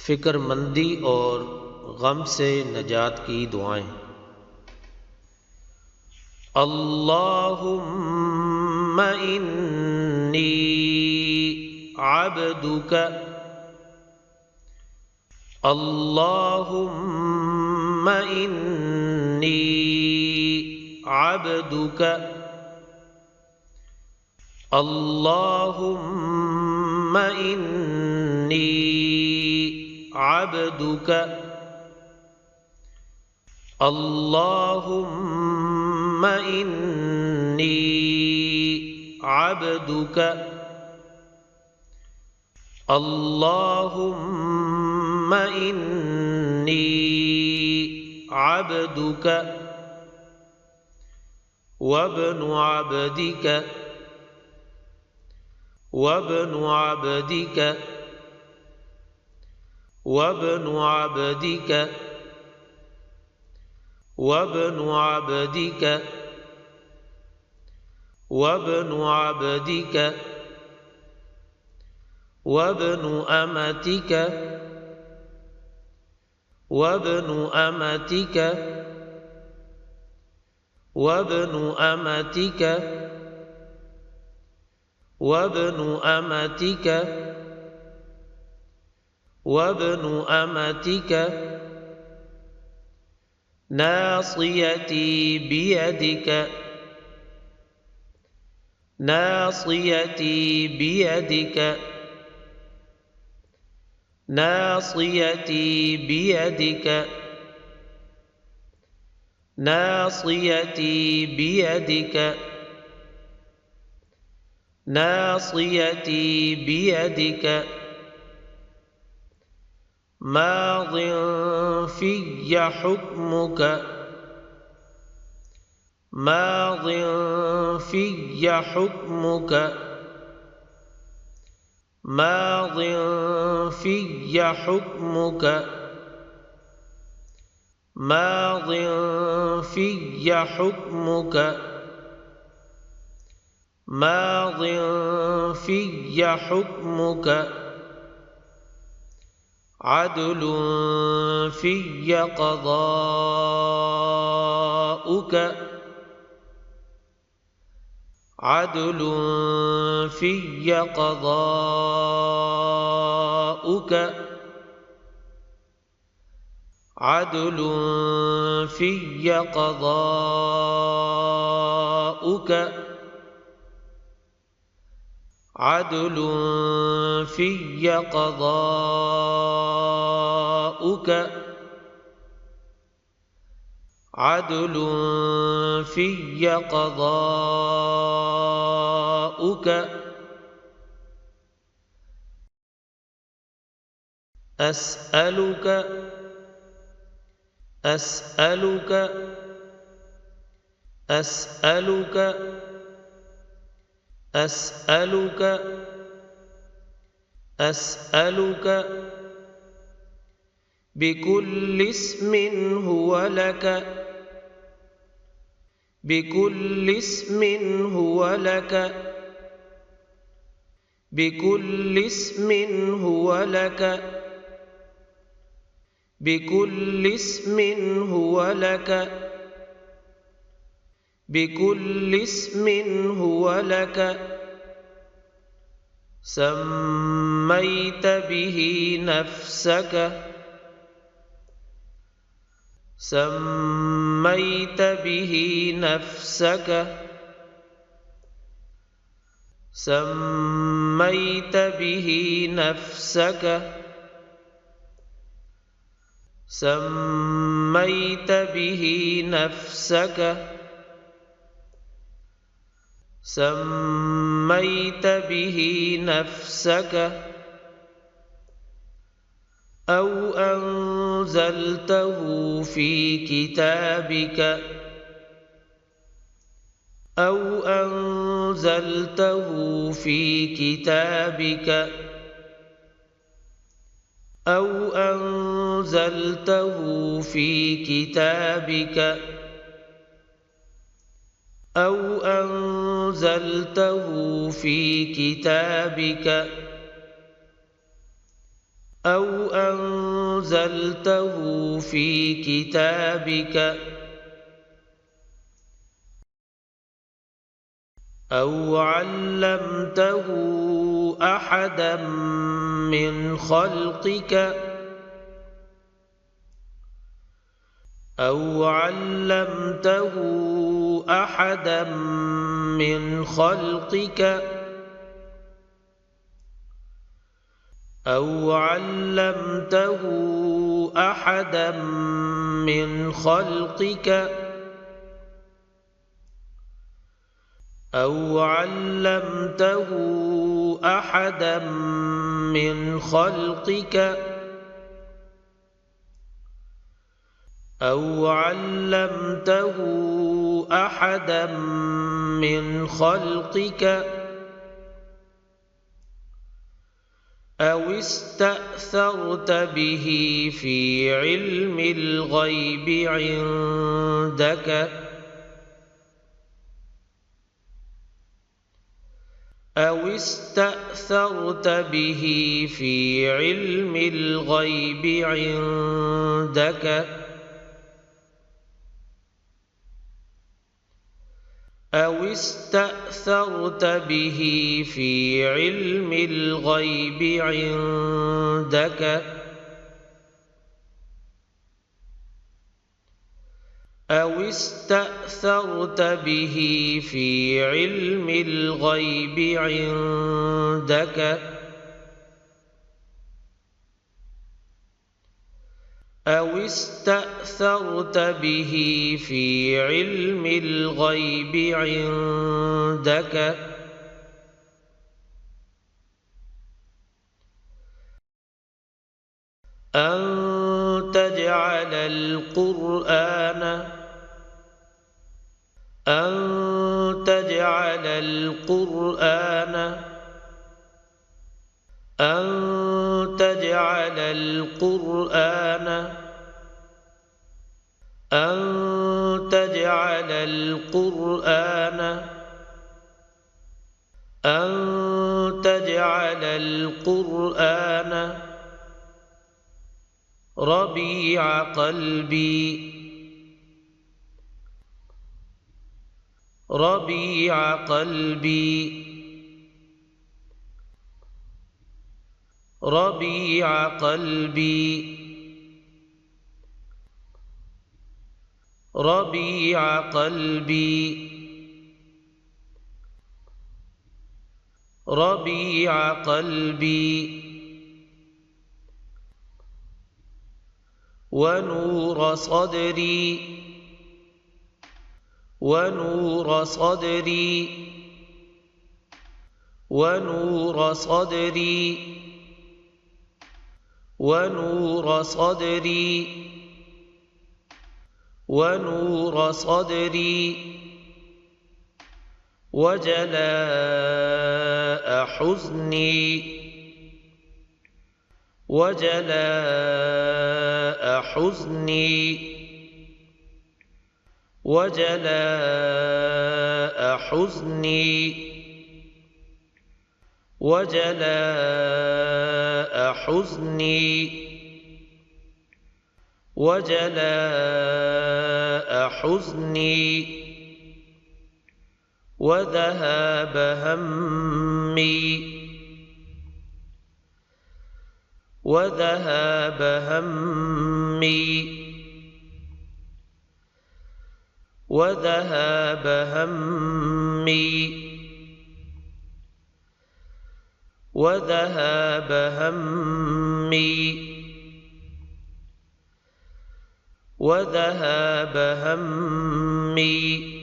फ़िक्रमंदी और गम से नजात की दुआएं। अल्लाहुम्मा इन्नी अब्दुक, अल्लाहुम्मा इन्नी अब्दुक, अल्लाहुम्मा इन्नी अब्दुक, अल्लाहुम्मा इन्नी अब्दुक, अल्लाहुम्मा इन्नी अब्दुक वब्नु अब्दिक, वब्नु अब्दिक, वब्नु अब्दिक, वब्नु अब्दिक, वब्नु अब्दिक, वब्नु अमतिक, वब्नु अमतिक, वब्नु अमतिक, वब्नु अमतिक, वब्नु अमतिक नासियती बियदिक, नासियती बियदिक, नासियती बियदिक, नासियती बियदिक, नासियती बियदिक माज़िन फ़िय्य हुक्मुक, माज़िन फ़िय्य हुक्मुक, माज़िन फ़िय्य हुक्मुक, माज़िन फ़िय्य हुक्मुक, माज़िन फ़िय्य हुक्मुक अदलुन फ़िय्य क़ज़ाउक, अदलुन फ़िय्य क़ज़ाउक, अदलुन फ़िय्य क़ज़ाउक, अदलुन फ़िय्य क़ज़ाउक, अदलुन फ़िय्य क़ज़ाउक अस्अलुक, अस्अलुक, अस्अलुक, अस्अलुक, अस्अलुक बिकुल्लि इस्मिन हुव लक, बिकुल्लि इस्मिन हुव लक, बिकुल्लि इस्मिन हुव लक, बिकुल्लि इस्मिन हुव लक, बिकुल्लि इस्मिन हुव लक सम्मैत बिही नफ्सक, सम्मैत बिही नफ्सक, सम्मैत बिही नफ्सक, सम्मैत बिही नफ्सक, सम्मैत बिही नफ्सक औ अंज़लतहु फ़ी किताबिक, औ अंज़लतहु फ़ी किताबिक, औ अंज़लतहु फ़ी किताबिक, औ अंज़लतहु फ़ी किताबिक, أو أنزلته في كتابك أو علمته أحدا من خلقك أو علمته أحدا من خلقك أو علمته أحدا من خلقك أو علمته أحدا من خلقك أو علمته أحدا من خلقك أو استأثرت به في علم الغيب عندك أو استأثرت به في علم الغيب عندك أو استأثرت به في علم الغيب عندك أو استأثرت به في علم الغيب عندك أو استأثرت به في علم الغيب عندك أن تجعل القرآن ربيع قلبي ونور صدري وجلاء حزني وذهاب همي